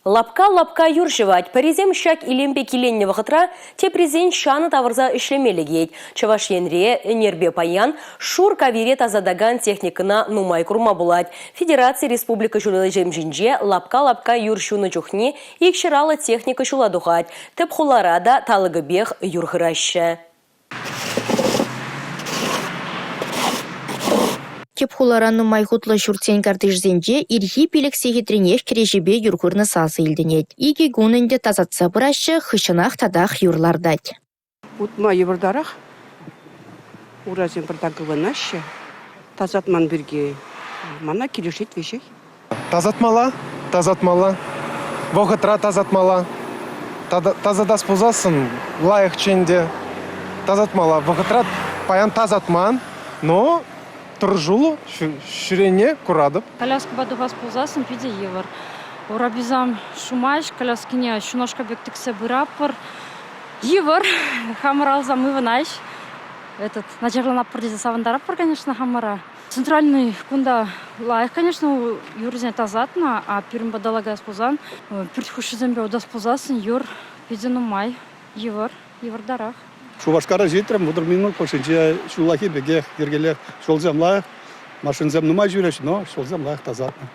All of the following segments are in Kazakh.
Лапка юршевать. Паризем щак илемпе киленне вақытра те президент шаны тавырза ішлемелігейд. Чаваш енре, нербе паян, шур каверет азадаган техникына нумай курма булать. Федерация Республика Жулы жемжинже лапка юршуны чухне икширалы техника шуладухать. Теп хуларада талыгыбех юрхыраща. Кепхуларанны майхутлы шуртсен картыжзенже ирхи пилік сегетренеш кережебе юргурны сасы илденет. Иги гунынде тазатса бұрашы хышынақ тадақ юрлардать. Утма евардарах, уразен бірдағывынашы, тазатман бірге, мана келешет вешей. Тазатмала, вғытра тазатмала, тазадас бұзасын лайық ченде, тазатмала, вғытра паян тазатман, но тұржулу ширене курадып. Коляска бадугас пулзасын пиде евар. Урабизам шумайш, коляскине шуношка бектіксе бұрапыр. Евар, хамарал замыванайш. Этот, начерлан аппордезе савандарапыр, конечно, хамара. Центральный кунда лайх, конечно, юрзне тазатна, а пирм бадалагас пулзан. Пиртхуши зембе удас пулзасын, юр пидену май, евар дарах. Шубашкара житрем, мудр минут пошенче шулахи беге ергеле шолземлах, машинзем нумай жүреш, но шолземлах тазатна.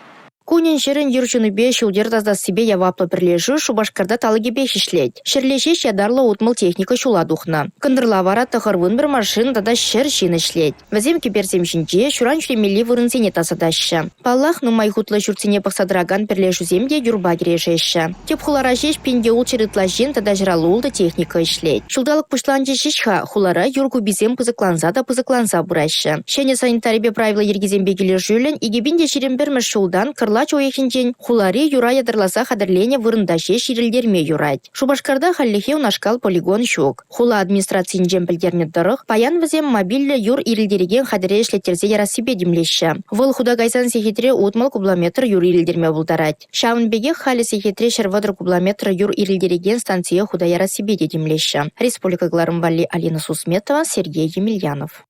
Кунен шерен юрчуныбе шулдер таздас себе яваплы бірлежу Шубашкарда талыгебе шишлет. Шерлешеш ядарлы утмыл техника шуладухна. Кындырла вара тахырвын бір машин тада шер шин ишлет. Вазем киперсем шинче шуран шлемели вырынсене тасадаща. Паллах нумай хутлы шуртсене пақсадраган бірлежу земде юрба керешеші. Теп хулара шеш пенде ул чырытла жин тада жралулды техника ишлет. Шулдалық пушланче шешха хулара юргу бизем пызыкланса бураща. Шене санитарибе правила ергезембе кележулен игебинде ширен бірміш шулдан кырла чоехинчен хулари юра ядырласа хадырлене вырындаше ширилдерме юрать. Шубашкарда халлихе унашкал полигон щук. Хула администрациян жемпілдерне дырық, паян візем мобильлі юр ирилдереген хадыре шлеттерзе ярасыбе демлеші. Выл худа гайсан сехетре утмал кубламетр юр ирилдерме булдарать. Шавынбеге хали сехетре шервадр кубламетр юр ирилдереген станция худа ярасыбе демлеші. Республика Гларымвали Алина Сусметова, Сергей Емельянов.